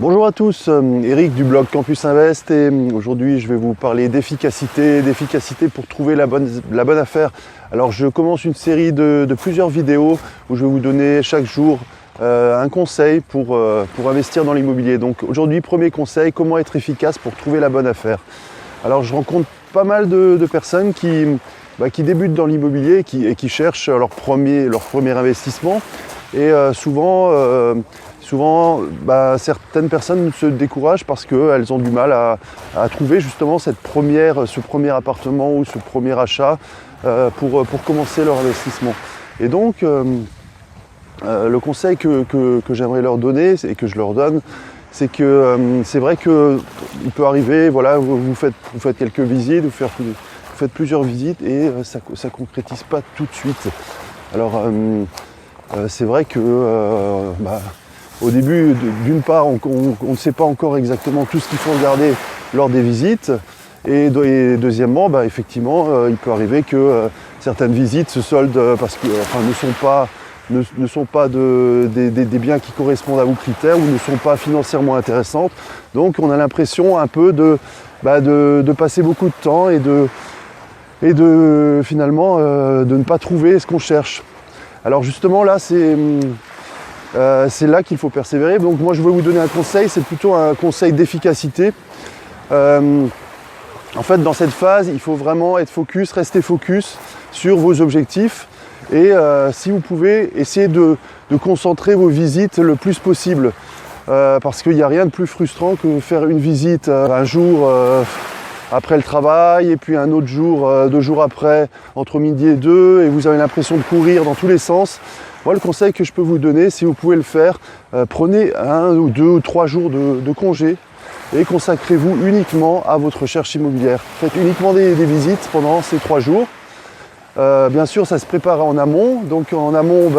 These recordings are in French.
Bonjour à tous, Eric du blog Campus Invest et aujourd'hui je vais vous parler d'efficacité pour trouver la bonne affaire. Alors je commence une série de plusieurs vidéos où je vais vous donner chaque jour un conseil pour investir dans l'immobilier. Donc aujourd'hui, premier conseil, comment être efficace pour trouver la bonne affaire. Alors je rencontre pas mal de personnes qui débutent dans l'immobilier et qui cherchent leur premier investissement et souvent, certaines personnes se découragent parce qu'elles ont du mal à trouver justement ce premier appartement ou ce premier achat pour commencer leur investissement. Et donc, le conseil que j'aimerais leur donner et que je leur donne, c'est que c'est vrai qu'il peut arriver, voilà, vous faites quelques visites, vous faites plusieurs visites et ça ne concrétise pas tout de suite. Alors, c'est vrai que au début, d'une part, on ne sait pas encore exactement tout ce qu'il faut regarder lors des visites. Et deuxièmement, effectivement, il peut arriver que certaines visites se soldent parce que, ne sont pas des biens qui correspondent à vos critères ou ne sont pas financièrement intéressantes. Donc on a l'impression un peu de passer beaucoup de temps et de finalement de ne pas trouver ce qu'on cherche. Alors justement là, c'est là qu'il faut persévérer. Donc moi je vais vous donner un conseil, c'est plutôt un conseil d'efficacité. En fait, dans cette phase, il faut vraiment être focus, rester focus sur vos objectifs et si vous pouvez, essayer de concentrer vos visites le plus possible parce qu'il n'y a rien de plus frustrant que faire une visite un jour après le travail et puis un autre jour, 2 jours après, entre midi et 2 et vous avez l'impression de courir dans tous les sens. Moi, le conseil que je peux vous donner, si vous pouvez le faire, prenez 1 ou 2 ou 3 jours de congé et consacrez-vous uniquement à votre recherche immobilière. Faites uniquement des visites pendant ces 3 jours. Bien sûr, ça se prépare en amont. Donc en amont,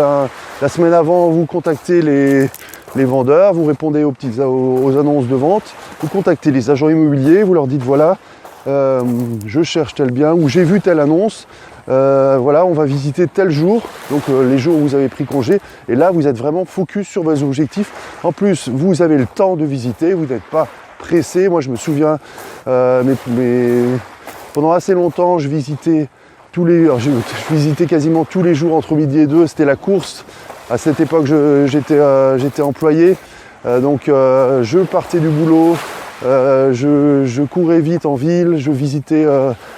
la semaine avant, vous contactez les vendeurs, vous répondez aux annonces de vente, vous contactez les agents immobiliers, vous leur dites voilà, je cherche tel bien ou j'ai vu telle annonce. Voilà, on va visiter tel jour, donc les jours où vous avez pris congé, et là vous êtes vraiment focus sur vos objectifs. En plus, vous avez le temps de visiter, vous n'êtes pas pressé. Moi, je me souviens, pendant assez longtemps, je visitais quasiment tous les jours entre midi et 2. C'était la course. À cette époque, j'étais employé, donc je partais du boulot. Je courais vite en ville, je visitais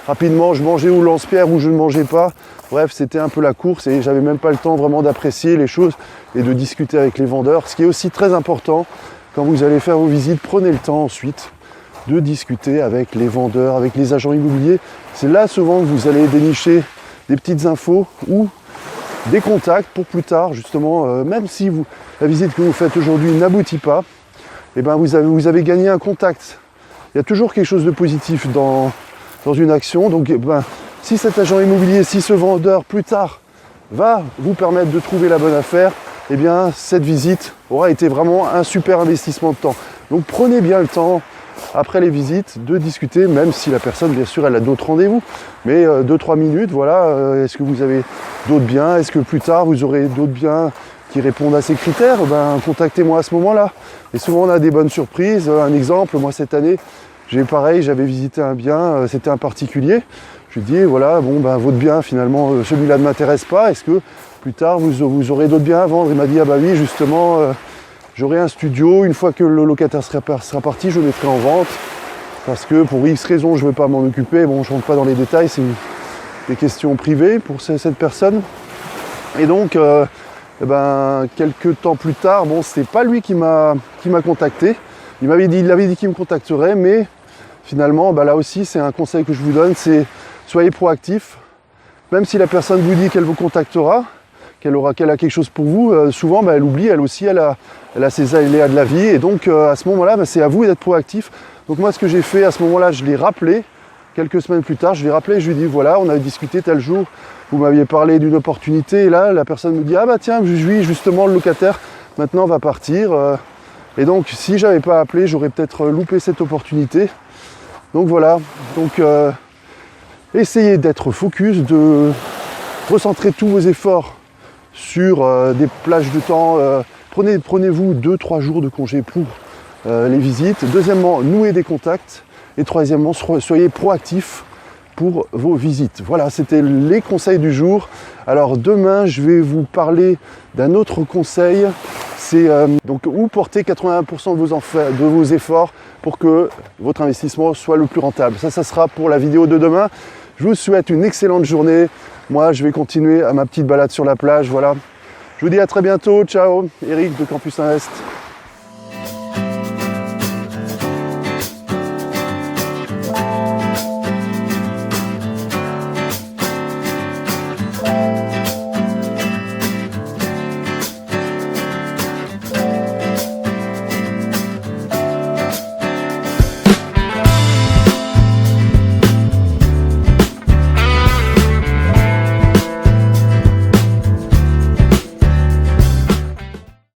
rapidement, je mangeais au lance-pierre ou je ne mangeais pas. Bref, c'était un peu la course et j'avais même pas le temps vraiment d'apprécier les choses et de discuter avec les vendeurs. Ce qui est aussi très important, quand vous allez faire vos visites, prenez le temps ensuite de discuter avec les vendeurs, avec les agents immobiliers. C'est là souvent que vous allez dénicher des petites infos ou des contacts pour plus tard, justement, même si la visite que vous faites aujourd'hui n'aboutit pas, eh ben vous avez gagné un contact. Il y a toujours quelque chose de positif dans une action. Donc si cet agent immobilier, si ce vendeur plus tard va vous permettre de trouver la bonne affaire, eh bien cette visite aura été vraiment un super investissement de temps. Donc prenez bien le temps après les visites de discuter, même si la personne bien sûr elle a d'autres rendez-vous. Mais 2-3 minutes, voilà, est-ce que vous avez d'autres biens? Est-ce que plus tard vous aurez d'autres biens qui répondent à ces critères? Contactez-moi à ce moment-là. Et souvent on a des bonnes surprises. Un exemple, moi cette année, j'avais visité un bien, c'était un particulier. Je lui dis voilà, votre bien finalement, celui-là ne m'intéresse pas. Est-ce que plus tard vous aurez d'autres biens à vendre? Il m'a dit ah bah oui justement, j'aurai un studio. Une fois que le locataire sera parti, je le mettrai en vente. Parce que pour X raisons, je ne veux pas m'en occuper. Bon, je ne rentre pas dans les détails, c'est des questions privées pour cette personne. Et donc quelques temps plus tard, c'était pas lui qui m'a contacté. Il avait dit qu'il me contacterait, mais finalement, là aussi, c'est un conseil que je vous donne, c'est soyez proactif. Même si la personne vous dit qu'elle vous contactera, qu'elle a quelque chose pour vous, souvent, elle oublie, elle aussi, elle a ses aléas de la vie. Et donc, à ce moment-là, c'est à vous d'être proactif. Donc moi, ce que j'ai fait à ce moment-là, je l'ai rappelé. Quelques semaines plus tard, je l'ai rappelé, je lui ai dit, voilà, on avait discuté tel jour, vous m'aviez parlé d'une opportunité, et là, la personne me dit, ah bah tiens, oui, justement, le locataire, maintenant, va partir. Et donc, si j'avais pas appelé, j'aurais peut-être loupé cette opportunité. Donc voilà, essayez d'être focus, de recentrer tous vos efforts sur des plages de temps. Prenez-vous 2-3 jours de congé pour les visites. Deuxièmement, nouez des contacts. Et troisièmement, soyez proactifs pour vos visites. Voilà, c'était les conseils du jour. Alors demain, je vais vous parler d'un autre conseil. C'est donc où porter 81% de vos efforts pour que votre investissement soit le plus rentable. Ça sera pour la vidéo de demain. Je vous souhaite une excellente journée. Moi, je vais continuer à ma petite balade sur la plage. Voilà. Je vous dis à très bientôt. Ciao, Eric de Campus Invest.